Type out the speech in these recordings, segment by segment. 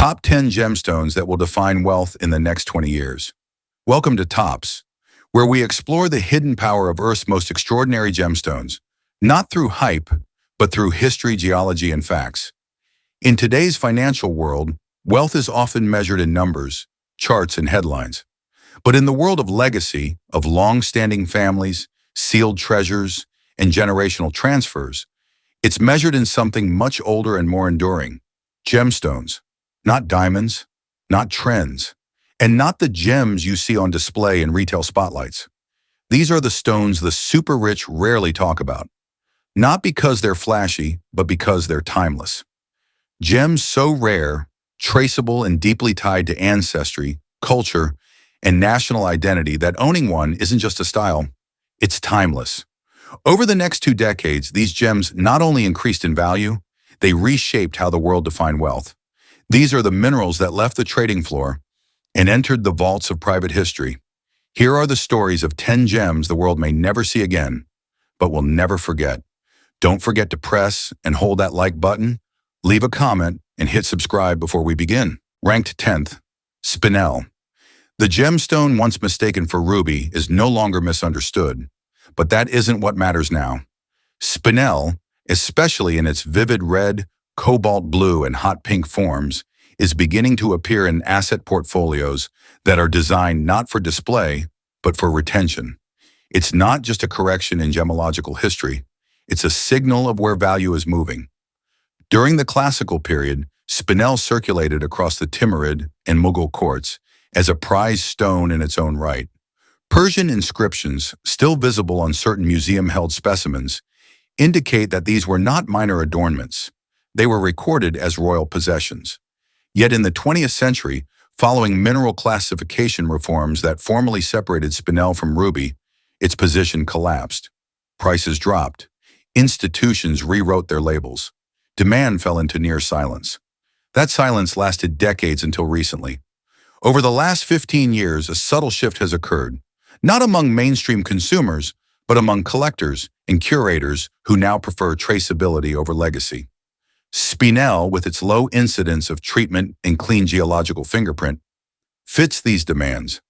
Top 10 gemstones that will define wealth in the next 20 years. Welcome to Tops, where we explore the hidden power of Earth's most extraordinary gemstones, not through hype, but through history, geology, and facts. In today's financial world, wealth is often measured in numbers, charts, and headlines. But in the world of legacy, of long-standing families, sealed treasures, and generational transfers, it's measured in something much older and more enduring: gemstones. Not diamonds, not trends, and not the gems you see on display in retail spotlights. These are the stones the super rich rarely talk about, not because they're flashy, but because they're timeless. Gems so rare, traceable, and deeply tied to ancestry, culture, and national identity that owning one isn't just a style, it's timeless. Over the next 2 decades, these gems not only increased in value, they reshaped how the world defined wealth. These are the minerals that left the trading floor and entered the vaults of private history. Here are the stories of 10 gems the world may never see again, but will never forget. Don't forget to press and hold that like button, leave a comment, and hit subscribe before we begin. Ranked 10th, Spinel. The gemstone once mistaken for ruby is no longer misunderstood, but that isn't what matters now. Spinel, especially in its vivid red, cobalt blue, and hot pink forms, is beginning to appear in asset portfolios that are designed not for display, but for retention. It's not just a correction in gemological history, it's a signal of where value is moving. During the classical period, Spinel circulated across the Timurid and Mughal courts as a prized stone in its own right. Persian inscriptions, still visible on certain museum-held specimens, indicate that these were not minor adornments. They were recorded as royal possessions. Yet in the 20th century, following mineral classification reforms that formally separated Spinel from ruby, its position collapsed. Prices dropped. Institutions rewrote their labels. Demand fell into near silence. That silence lasted decades until recently. Over the last 15 years, a subtle shift has occurred, not among mainstream consumers, but among collectors and curators who now prefer traceability over legacy. Spinel, with its low incidence of treatment and clean geological fingerprint, fits these demands.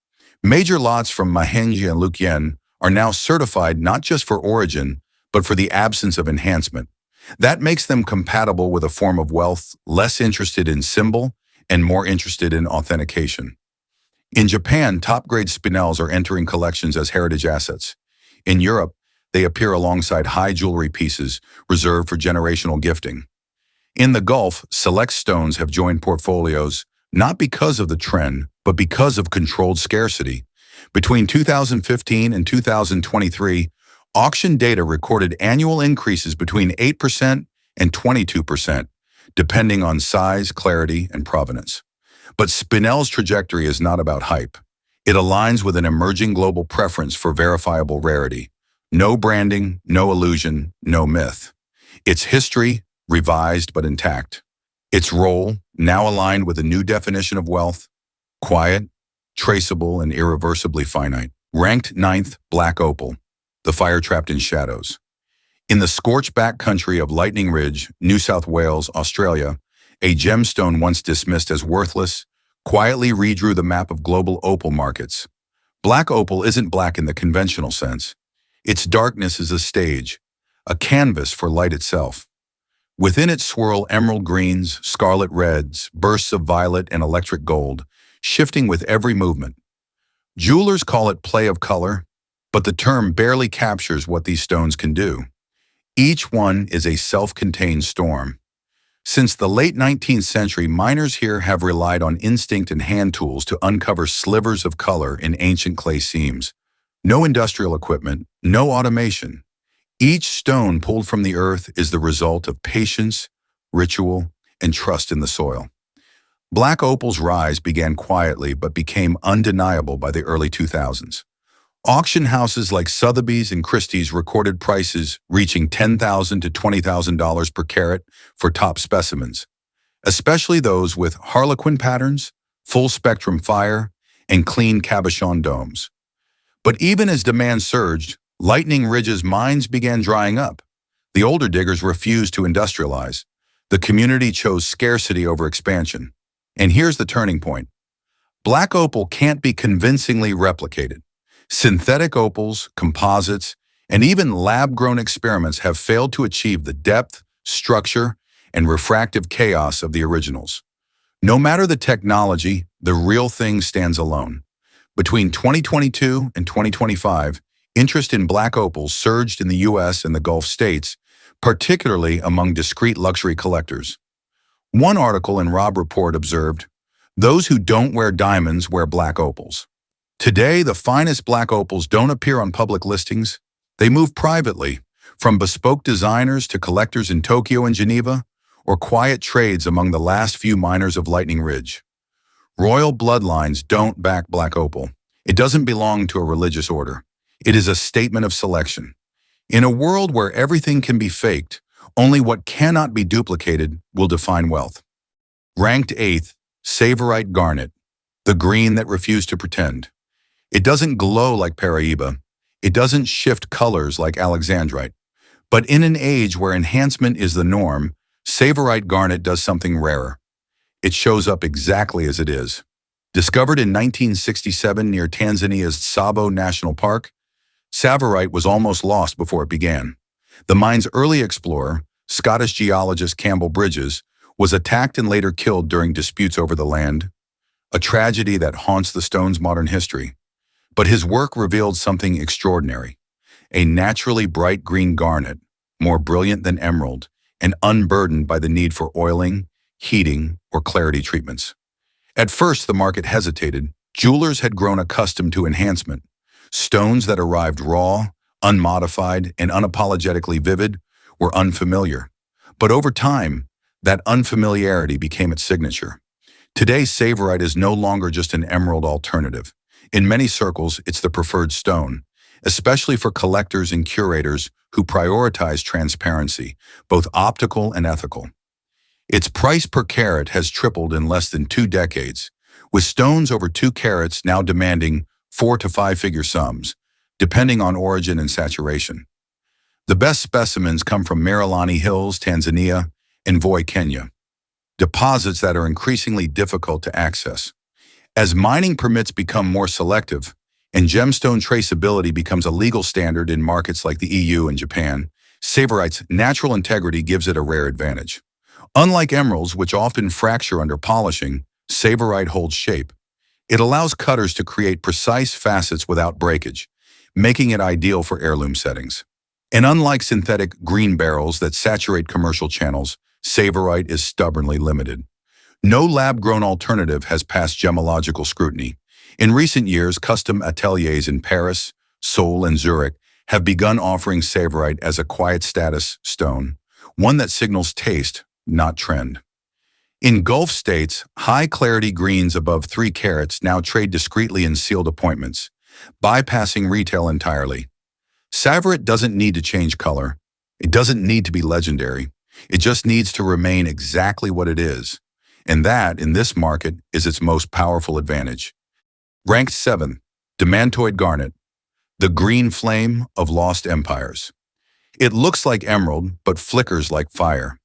Major lots from Mahenge and Luqian are now certified not just for origin, but for the absence of enhancement. That makes them compatible with a form of wealth less interested in symbol and more interested in authentication. In Japan, top-grade Spinels are entering collections as heritage assets. In Europe, they appear alongside high jewelry pieces reserved for generational gifting. In the Gulf, select stones have joined portfolios not because of the trend, but because of controlled scarcity. Between 2015 and 2023, auction data recorded annual increases between 8% and 22%, depending on size, clarity, and provenance. But Spinel's trajectory is not about hype. It aligns with an emerging global preference for verifiable rarity. No branding, no illusion, no myth. Its history, revised but intact. Its role, now aligned with a new definition of wealth: quiet, traceable, and irreversibly finite. Ranked 9th, Black Opal, the fire trapped in shadows. In the scorched backcountry of Lightning Ridge, New South Wales, Australia, a gemstone once dismissed as worthless quietly redrew the map of global opal markets. Black opal isn't black in the conventional sense. Its darkness is a stage, a canvas for light itself. Within it swirl emerald greens, scarlet reds, bursts of violet and electric gold, shifting with every movement. Jewelers call it play of color, but the term barely captures what these stones can do. Each one is a self-contained storm. Since the late 19th century, miners here have relied on instinct and hand tools to uncover slivers of color in ancient clay seams. No industrial equipment, no automation. Each stone pulled from the earth is the result of patience, ritual, and trust in the soil. Black opal's rise began quietly but became undeniable by the early 2000s. Auction houses like Sotheby's and Christie's recorded prices reaching $10,000 to $20,000 per carat for top specimens, especially those with harlequin patterns, full-spectrum fire, and clean cabochon domes. But even as demand surged, Lightning Ridge's mines began drying up. The older diggers refused to industrialize. The community chose scarcity over expansion. And here's the turning point. Black opal can't be convincingly replicated. Synthetic opals, composites, and even lab-grown experiments have failed to achieve the depth, structure, and refractive chaos of the originals. No matter the technology, the real thing stands alone. Between 2022 and 2025, interest in black opals surged in the US and the Gulf states, particularly among discreet luxury collectors. One article in Robb Report observed, "Those who don't wear diamonds wear black opals." Today, the finest black opals don't appear on public listings. They move privately, from bespoke designers to collectors in Tokyo and Geneva, or quiet trades among the last few miners of Lightning Ridge. Royal bloodlines don't back black opal. It doesn't belong to a religious order. It is a statement of selection. In a world where everything can be faked, only what cannot be duplicated will define wealth. Ranked 8th, Tsavorite Garnet, the green that refused to pretend. It doesn't glow like Paraíba. It doesn't shift colors like Alexandrite. But in an age where enhancement is the norm, Tsavorite Garnet does something rarer. It shows up exactly as it is. Discovered in 1967 near Tanzania's Tsavo National Park, Tsavorite was almost lost before it began. The mine's early explorer, Scottish geologist Campbell Bridges, was attacked and later killed during disputes over the land, a tragedy that haunts the stone's modern history. But his work revealed something extraordinary: a naturally bright green garnet, more brilliant than emerald, and unburdened by the need for oiling, heating, or clarity treatments. At first, the market hesitated. Jewelers had grown accustomed to enhancement. Stones that arrived raw, unmodified, and unapologetically vivid were unfamiliar. But over time, that unfamiliarity became its signature. Today, Tsavorite is no longer just an emerald alternative. In many circles, it's the preferred stone, especially for collectors and curators who prioritize transparency, both optical and ethical. Its price per carat has tripled in less than 2 decades, with stones over 2 carats now demanding 4 to 5-figure sums, depending on origin and saturation. The best specimens come from Marilani Hills, Tanzania, and Voi, Kenya, deposits that are increasingly difficult to access. As mining permits become more selective and gemstone traceability becomes a legal standard in markets like the EU and Japan, Tsavorite's natural integrity gives it a rare advantage. Unlike emeralds, which often fracture under polishing, Tsavorite holds shape. It allows cutters to create precise facets without breakage, making it ideal for heirloom settings. And unlike synthetic green beryls that saturate commercial channels, Tsavorite is stubbornly limited. No lab-grown alternative has passed gemological scrutiny. In recent years, custom ateliers in Paris, Seoul, and Zurich have begun offering Tsavorite as a quiet status stone, one that signals taste, not trend. In Gulf states, high-clarity greens above 3 carats now trade discreetly in sealed appointments, bypassing retail entirely. Tsavorite doesn't need to change color. It doesn't need to be legendary. It just needs to remain exactly what it is. And that, in this market, is its most powerful advantage. Ranked 7th, Demantoid Garnet, the green flame of lost empires. It looks like emerald, but flickers like fire.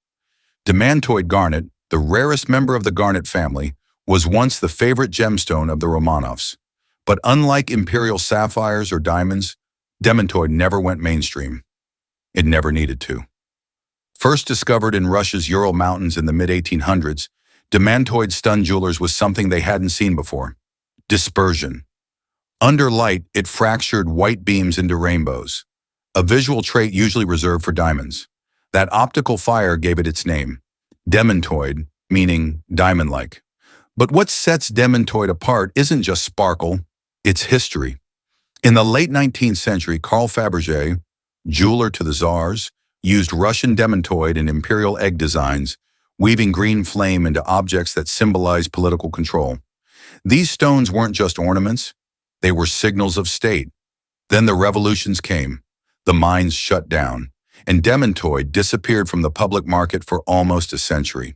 Demantoid Garnet, the rarest member of the Garnet family, was once the favorite gemstone of the Romanovs. But unlike Imperial sapphires or diamonds, Demantoid never went mainstream. It never needed to. First discovered in Russia's Ural Mountains in the mid-1800s, Demantoid stunned jewelers with something they hadn't seen before: dispersion. Under light, it fractured white beams into rainbows, a visual trait usually reserved for diamonds. That optical fire gave it its name, Demantoid, meaning diamond-like. But what sets Demantoid apart isn't just sparkle, it's history. In the late 19th century, Carl Fabergé, jeweler to the czars, used Russian Demantoid in imperial egg designs, weaving green flame into objects that symbolized political control. These stones weren't just ornaments, they were signals of state. Then the revolutions came, the mines shut down, and Demantoid disappeared from the public market for almost a century.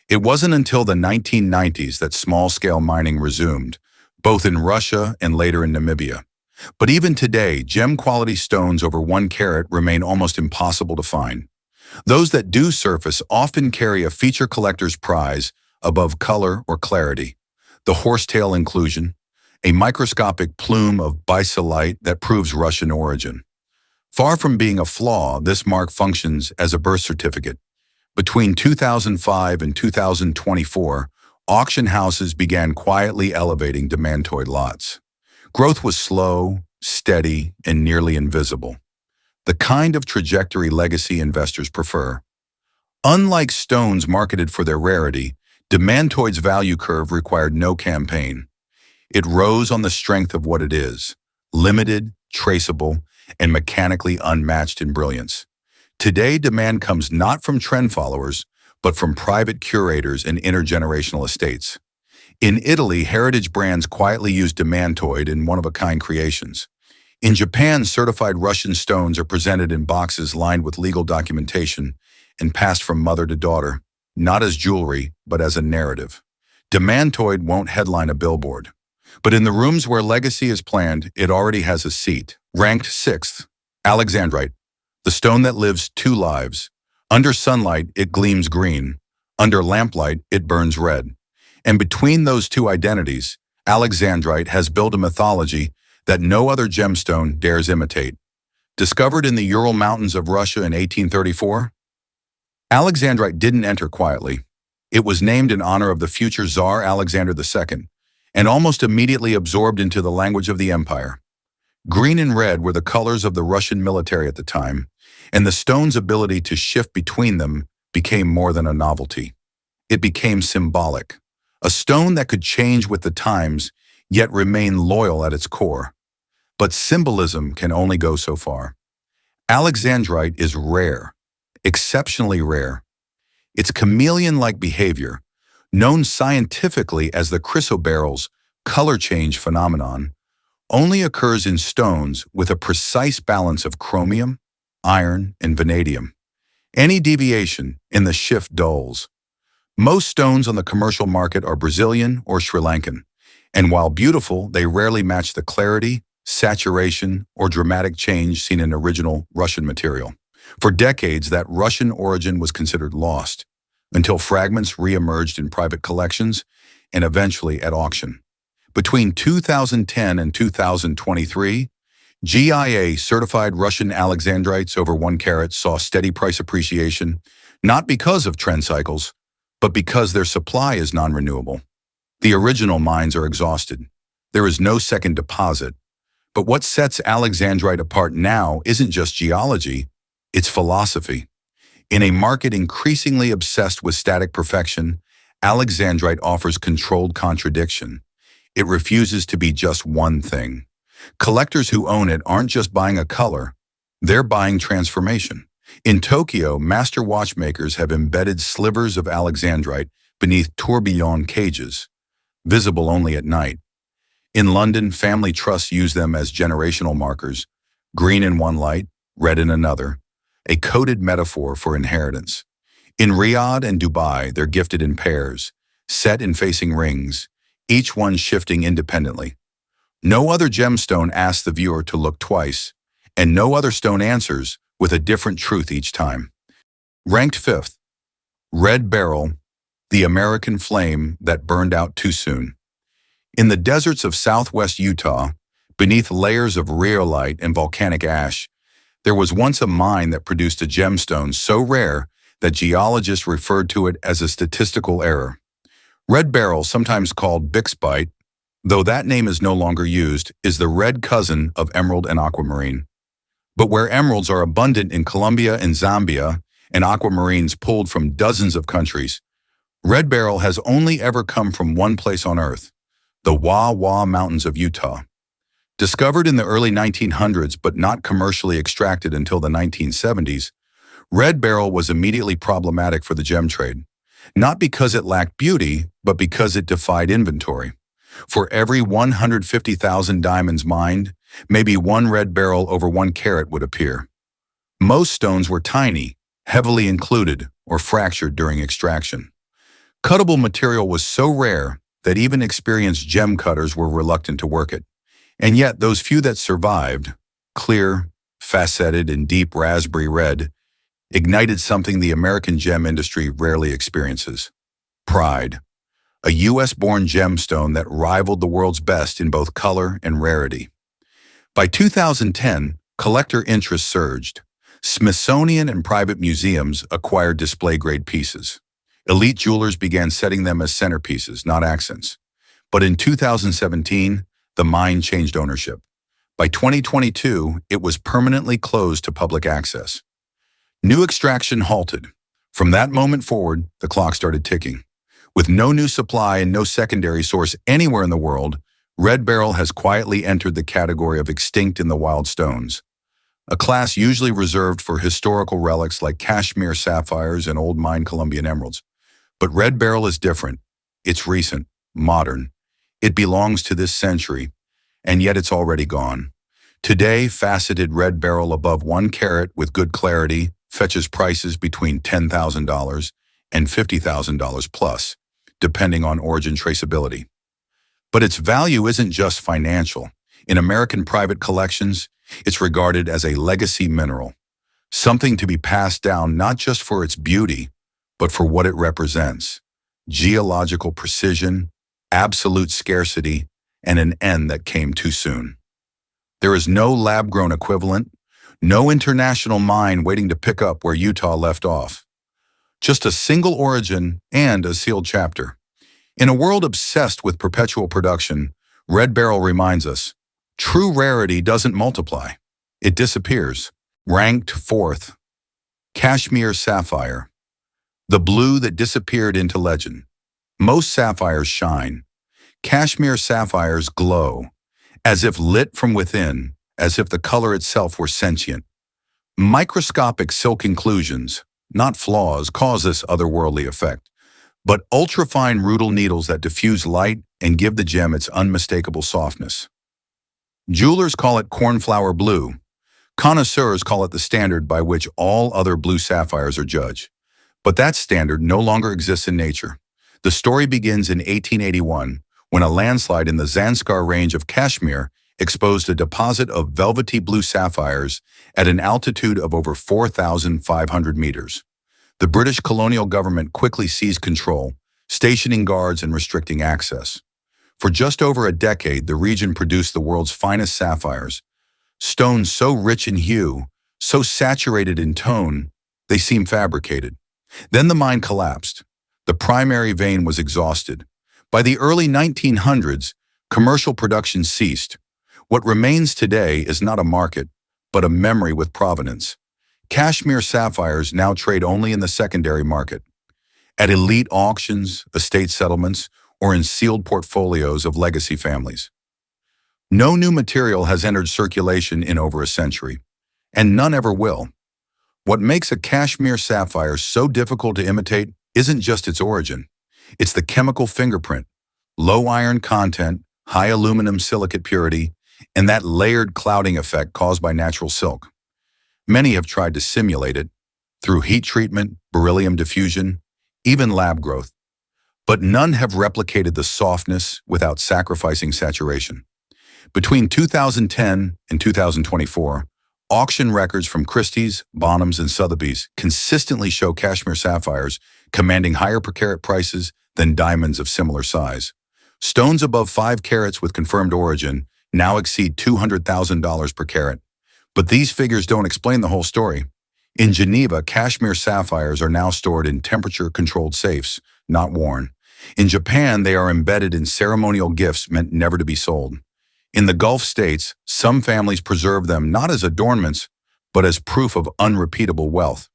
It wasn't until the 1990s that small-scale mining resumed, both in Russia and later in Namibia. But even today, gem-quality stones over 1 carat remain almost impossible to find. Those that do surface often carry a feature collector's prize, above color or clarity. The horsetail inclusion, a microscopic plume of bisolite that proves Russian origin. Far from being a flaw, this mark functions as a birth certificate. Between 2005 and 2024, auction houses began quietly elevating Demantoid lots. Growth was slow, steady, and nearly invisible. The kind of trajectory legacy investors prefer. Unlike stones marketed for their rarity, Demantoid's value curve required no campaign. It rose on the strength of what it is, limited, traceable, and mechanically unmatched in brilliance. Today, demand comes not from trend followers, but from private curators and intergenerational estates. In Italy, heritage brands quietly use Demantoid in one-of-a-kind creations. In Japan, certified Russian stones are presented in boxes lined with legal documentation and passed from mother to daughter, not as jewelry, but as a narrative. Demantoid won't headline a billboard, but in the rooms where legacy is planned, it already has a seat. Ranked 6th, Alexandrite, the stone that lives two lives. Under sunlight, it gleams green. Under lamplight, it burns red. And between those two identities, Alexandrite has built a mythology that no other gemstone dares imitate. Discovered in the Ural Mountains of Russia in 1834, Alexandrite didn't enter quietly. It was named in honor of the future Tsar Alexander II, and almost immediately absorbed into the language of the empire. Green and red were the colors of the Russian military at the time, and the stone's ability to shift between them became more than a novelty. It became symbolic, a stone that could change with the times, yet remain loyal at its core. But symbolism can only go so far. Alexandrite is rare, exceptionally rare. Its chameleon-like behavior, known scientifically as the chrysoberyl's color change phenomenon, only occurs in stones with a precise balance of chromium, iron, and vanadium. Any deviation in the shift dulls. Most stones on the commercial market are Brazilian or Sri Lankan, and while beautiful, they rarely match the clarity, saturation, or dramatic change seen in original Russian material. For decades, that Russian origin was considered lost, until fragments re-emerged in private collections and eventually at auction. Between 2010 and 2023, GIA certified Russian Alexandrites over 1 carat saw steady price appreciation, not because of trend cycles, but because their supply is non-renewable. The original mines are exhausted. There is no second deposit. But what sets Alexandrite apart now isn't just geology, it's philosophy. In a market increasingly obsessed with static perfection, Alexandrite offers controlled contradiction. It refuses to be just one thing. Collectors who own it aren't just buying a color, they're buying transformation. In Tokyo, master watchmakers have embedded slivers of Alexandrite beneath tourbillon cages, visible only at night. In London, family trusts use them as generational markers, green in one light, red in another, a coded metaphor for inheritance. In Riyadh and Dubai, they're gifted in pairs, set in facing rings, each one shifting independently. No other gemstone asks the viewer to look twice, and no other stone answers with a different truth each time. Ranked 5th, Red Beryl, the American flame that burned out too soon. In the deserts of southwest Utah, beneath layers of rhyolite and volcanic ash, there was once a mine that produced a gemstone so rare that geologists referred to it as a statistical error. Red Beryl, sometimes called Bixbyte, though that name is no longer used, is the red cousin of emerald and aquamarine. But where emeralds are abundant in Colombia and Zambia, and aquamarines pulled from dozens of countries, Red Beryl has only ever come from one place on Earth, the Wah Wah Mountains of Utah. Discovered in the early 1900s but not commercially extracted until the 1970s, Red Beryl was immediately problematic for the gem trade, not because it lacked beauty, but because it defied inventory. For every 150,000 diamonds mined, maybe one red beryl over 1 carat would appear. Most stones were tiny, heavily included, or fractured during extraction. Cuttable material was so rare that even experienced gem cutters were reluctant to work it. And yet those few that survived, clear, faceted, and deep raspberry red, ignited something the American gem industry rarely experiences: pride. a US-born gemstone that rivaled the world's best in both color and rarity. By 2010, collector interest surged. Smithsonian and private museums acquired display-grade pieces. Elite jewelers began setting them as centerpieces, not accents. But in 2017, the mine changed ownership. By 2022, it was permanently closed to public access. New extraction halted. From that moment forward, the clock started ticking. With no new supply and no secondary source anywhere in the world, Red Beryl has quietly entered the category of extinct in the wild stones, a class usually reserved for historical relics like Kashmir sapphires and old mine Colombian emeralds. But Red Beryl is different. It's recent, modern. It belongs to this century, and yet it's already gone. Today, faceted Red Beryl above 1 carat with good clarity fetches prices between $10,000 and $50,000 plus, depending on origin traceability. But its value isn't just financial. In American private collections, it's regarded as a legacy mineral, something to be passed down not just for its beauty, but for what it represents: geological precision, absolute scarcity, and an end that came too soon. There is no lab-grown equivalent, no international mine waiting to pick up where Utah left off. Just a single origin and a sealed chapter. In a world obsessed with perpetual production, Red Beryl reminds us, true rarity doesn't multiply. It disappears. Ranked 4th, Kashmir Sapphire, the blue that disappeared into legend. Most sapphires shine. Kashmir sapphires glow, as if lit from within, as if the color itself were sentient. Microscopic silk inclusions, not flaws, cause this otherworldly effect, but ultrafine rutile needles that diffuse light and give the gem its unmistakable softness. Jewelers call it cornflower blue. Connoisseurs call it the standard by which all other blue sapphires are judged. But that standard no longer exists in nature. The story begins in 1881, when a landslide in the Zanskar range of Kashmir exposed a deposit of velvety blue sapphires at an altitude of over 4,500 meters. The British colonial government quickly seized control, stationing guards and restricting access. For just over a decade, the region produced the world's finest sapphires, stones so rich in hue, so saturated in tone, they seem fabricated. Then the mine collapsed. The primary vein was exhausted. By the early 1900s, commercial production ceased. What remains today is not a market, but a memory with provenance. Kashmir sapphires now trade only in the secondary market, at elite auctions, estate settlements, or in sealed portfolios of legacy families. No new material has entered circulation in over a century, and none ever will. What makes a Kashmir sapphire so difficult to imitate isn't just its origin. It's the chemical fingerprint, low iron content, high aluminum silicate purity, and that layered clouding effect caused by natural silk. Many have tried to simulate it through heat treatment, beryllium diffusion, even lab growth. But none have replicated the softness without sacrificing saturation. Between 2010 and 2024, auction records from Christie's, Bonhams, and Sotheby's consistently show Kashmir sapphires commanding higher per carat prices than diamonds of similar size. Stones above 5 carats with confirmed origin now exceed $200,000 per carat. But these figures don't explain the whole story. In Geneva, Kashmir sapphires are now stored in temperature-controlled safes, not worn. In Japan, they are embedded in ceremonial gifts meant never to be sold. In the Gulf states, some families preserve them not as adornments, but as proof of unrepeatable wealth.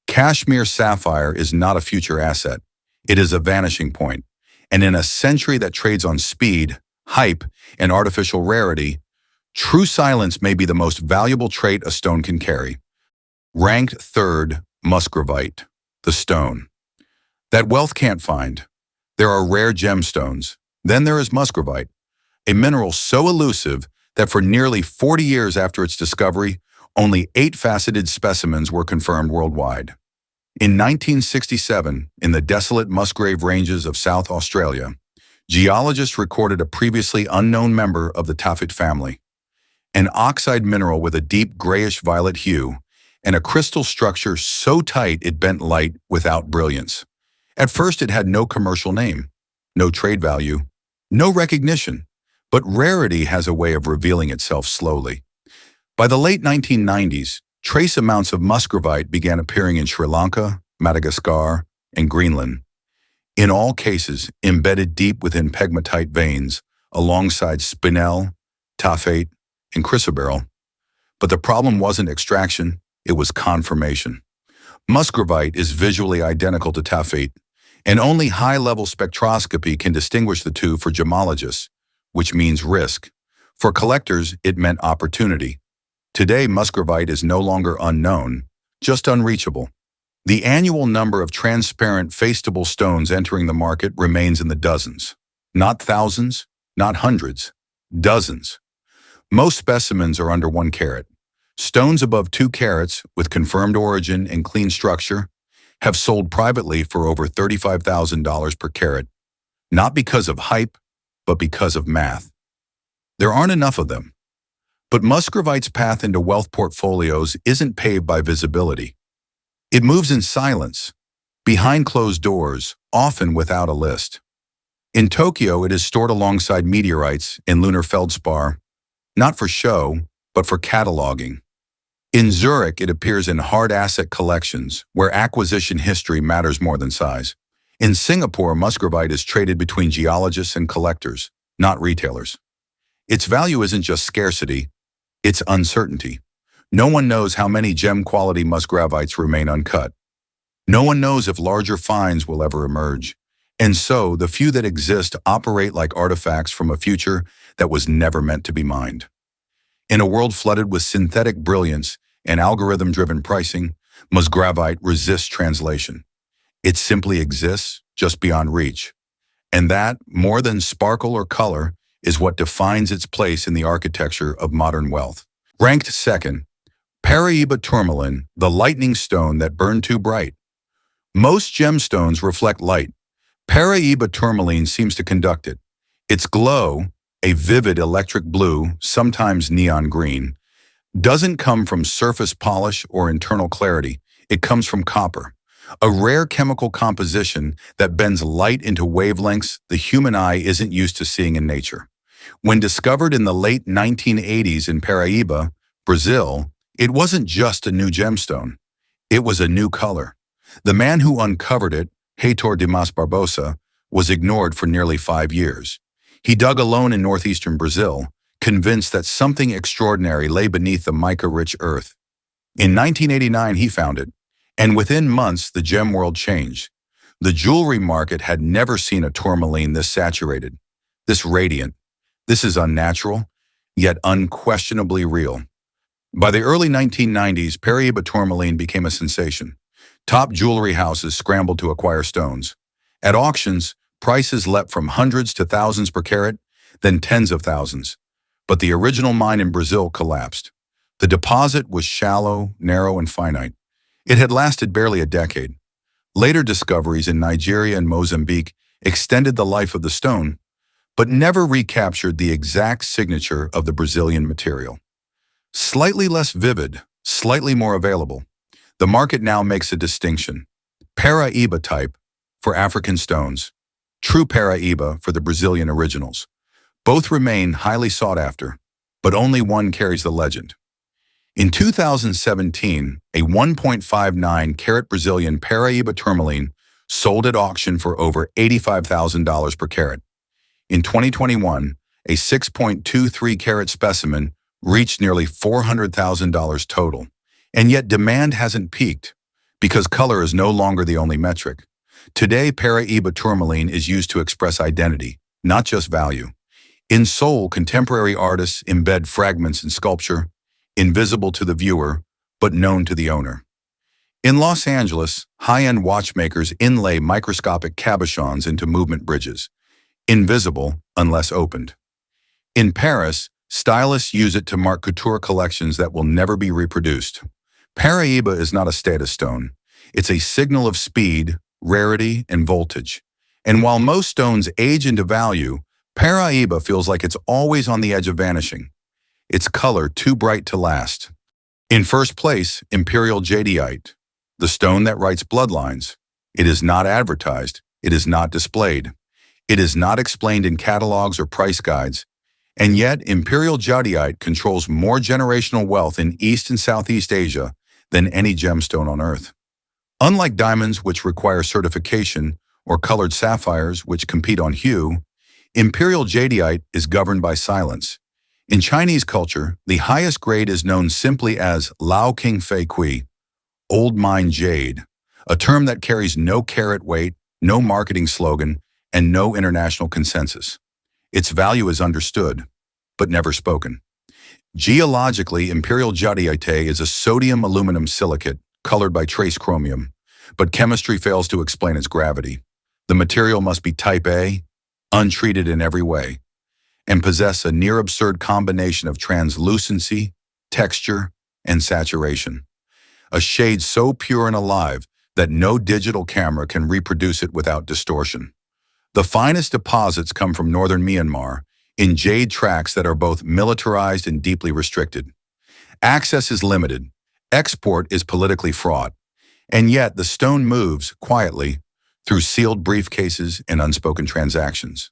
Kashmir sapphire is not a future asset. It is a vanishing point. And in a century that trades on speed, hype, and artificial rarity, true silence may be the most valuable trait a stone can carry. Ranked 3rd, Musgravite, the stone. That wealth can't find. There are rare gemstones. Then there is Musgravite, a mineral so elusive that for nearly 40 years after its discovery, only 8 faceted specimens were confirmed worldwide. In 1967, in the desolate Musgrave Ranges of South Australia, geologists recorded a previously unknown member of the Tsavorite family, an oxide mineral with a deep grayish-violet hue and a crystal structure so tight it bent light without brilliance. At first, it had no commercial name. no trade value, no recognition. But rarity has a way of revealing itself slowly. By the late 1990s, trace amounts of Musgravite began appearing in Sri Lanka, Madagascar, and Greenland, in all cases embedded deep within pegmatite veins alongside Spinel, Tsavorite, and chrysoberyl. But the problem wasn't extraction, it was confirmation. Musgravite is visually identical to Tsavorite, and only high-level spectroscopy can distinguish the two for gemologists, which means risk. For collectors, it meant opportunity. Today, Musgravite is no longer unknown, just unreachable. The annual number of transparent, faceable stones entering the market remains in the dozens. Not thousands, not hundreds, dozens. Most specimens are under 1 carat. Stones above 2 carats, with confirmed origin and clean structure, have sold privately for over $35,000 per carat, not because of hype, but because of math. There aren't enough of them. But Musgravite's path into wealth portfolios isn't paved by visibility. It moves in silence, behind closed doors, often without a list. In Tokyo, it is stored alongside meteorites in lunar feldspar, not for show, but for cataloging. In Zurich, it appears in hard asset collections, where acquisition history matters more than size. In Singapore, Musgravite is traded between geologists and collectors, not retailers. Its value isn't just scarcity, it's uncertainty. No one knows how many gem-quality Musgravites remain uncut. No one knows if larger finds will ever emerge. And so, the few that exist operate like artifacts from a future that was never meant to be mined. In a world flooded with synthetic brilliance and algorithm-driven pricing, Musgravite resists translation. It simply exists, just beyond reach. And that, more than sparkle or color, is what defines its place in the architecture of modern wealth. Ranked second, Paraíba Tourmaline, the lightning stone that burned too bright. Most gemstones reflect light. Paraíba Tourmaline seems to conduct it. Its glow, a vivid electric blue, sometimes neon green, doesn't come from surface polish or internal clarity. It comes from copper, a rare chemical composition that bends light into wavelengths the human eye isn't used to seeing in nature. When discovered in the late 1980s in Paraíba, Brazil, it wasn't just a new gemstone. It was a new color. The man who uncovered it, Heitor de Mas Barbosa, was ignored for nearly 5 years. He dug alone in northeastern Brazil, convinced that something extraordinary lay beneath the mica-rich earth. In 1989, he found it, and within months, the gem world changed. The jewelry market had never seen a tourmaline this saturated, this radiant. This is unnatural, yet unquestionably real. By the early 1990s, Paraíba tourmaline became a sensation. Top jewelry houses scrambled to acquire stones. At auctions, prices leapt from hundreds to thousands per carat, then tens of thousands. But the original mine in Brazil collapsed. The deposit was shallow, narrow, and finite. It had lasted barely a decade. Later discoveries in Nigeria and Mozambique extended the life of the stone, but never recaptured the exact signature of the Brazilian material. Slightly less vivid, slightly more available. The market now makes a distinction. Paraíba type for African stones, true Paraíba for the Brazilian originals. Both remain highly sought after, but only one carries the legend. In 2017, a 1.59 carat Brazilian Paraíba tourmaline sold at auction for over $85,000 per carat. In 2021, a 6.23 carat specimen reached nearly $400,000 total. And yet demand hasn't peaked, because color is no longer the only metric. Today, Paraíba tourmaline is used to express identity, not just value. In Seoul, contemporary artists embed fragments in sculpture, invisible to the viewer, but known to the owner. In Los Angeles, high-end watchmakers inlay microscopic cabochons into movement bridges, invisible unless opened. In Paris, stylists use it to mark couture collections that will never be reproduced. Paraíba is not a status stone. It's a signal of speed, rarity, and voltage. And while most stones age into value, Paraíba feels like it's always on the edge of vanishing. Its color too bright to last. In first place, Imperial Jadeite, the stone that writes Bloodlines. It is not advertised. It is not displayed. It is not explained in catalogs or price guides, and yet Imperial Jadeite controls more generational wealth in East and Southeast Asia than any gemstone on Earth. Unlike diamonds, which require certification, or colored sapphires, which compete on hue, Imperial Jadeite is governed by silence. In Chinese culture, the highest grade is known simply as Lao King Fei Kui, Old Mine Jade, a term that carries no carat weight, no marketing slogan, and no international consensus. Its value is understood, but never spoken. Geologically, Imperial Jadeite is a sodium-aluminum silicate colored by trace chromium, but chemistry fails to explain its gravity. The material must be type A, untreated in every way, and possess a near-absurd combination of translucency, texture, and saturation. A shade so pure and alive that no digital camera can reproduce it without distortion. The finest deposits come from northern Myanmar, in jade tracts that are both militarized and deeply restricted. Access is limited, export is politically fraught, and yet the stone moves quietly through sealed briefcases and unspoken transactions.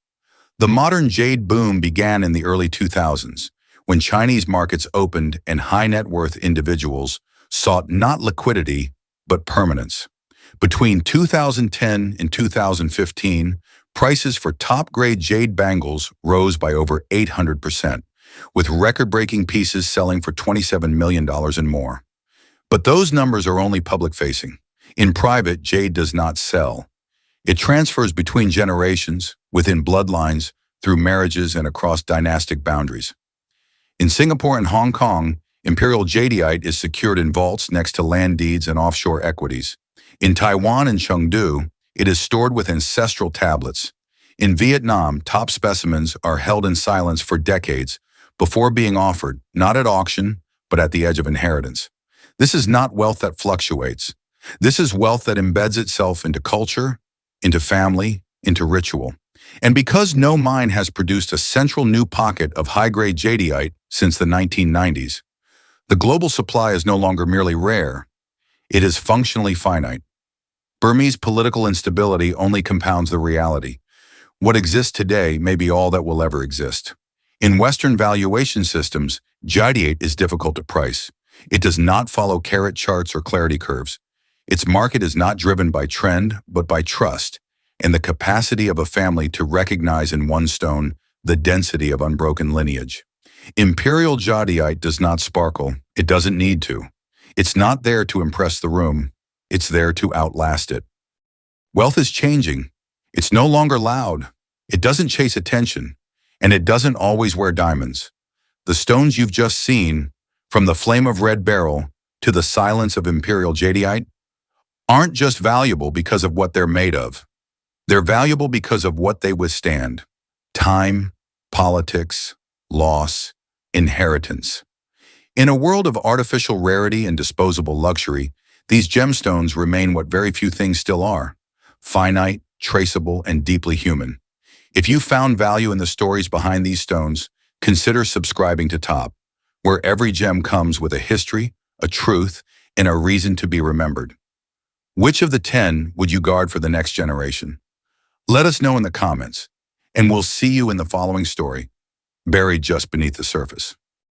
The modern jade boom began in the early 2000s, when Chinese markets opened and high-net-worth individuals sought not liquidity, but permanence. Between 2010 and 2015, prices for top-grade jade bangles rose by over 800%, with record-breaking pieces selling for $27 million and more. But those numbers are only public-facing. In private, jade does not sell. It transfers between generations, within bloodlines, through marriages and across dynastic boundaries. In Singapore and Hong Kong, Imperial Jadeite is secured in vaults next to land deeds and offshore equities. In Taiwan and Chengdu, it is stored with ancestral tablets. In Vietnam, top specimens are held in silence for decades before being offered, not at auction, but at the edge of inheritance. This is not wealth that fluctuates. This is wealth that embeds itself into culture, into family, into ritual. And because no mine has produced a central new pocket of high-grade jadeite since the 1990s, the global supply is no longer merely rare. It is functionally finite. Burmese political instability only compounds the reality. What exists today may be all that will ever exist. In Western valuation systems, jadeite is difficult to price. It does not follow carat charts or clarity curves. Its market is not driven by trend, but by trust, and the capacity of a family to recognize in one stone the density of unbroken lineage. Imperial jadeite does not sparkle. It doesn't need to. It's not there to impress the room. It's there to outlast it. Wealth is changing. It's no longer loud. It doesn't chase attention, and it doesn't always wear diamonds. The stones you've just seen, from the flame of red beryl to the silence of Imperial jadeite, aren't just valuable because of what they're made of. They're valuable because of what they withstand: time, politics, loss, inheritance. In a world of artificial rarity and disposable luxury, these gemstones remain what very few things still are: finite, traceable, and deeply human. If you found value in the stories behind these stones, consider subscribing to Top, where every gem comes with a history, a truth, and a reason to be remembered. Which of the 10 would you guard for the next generation? Let us know in the comments, and we'll see you in the following story, buried just beneath the surface.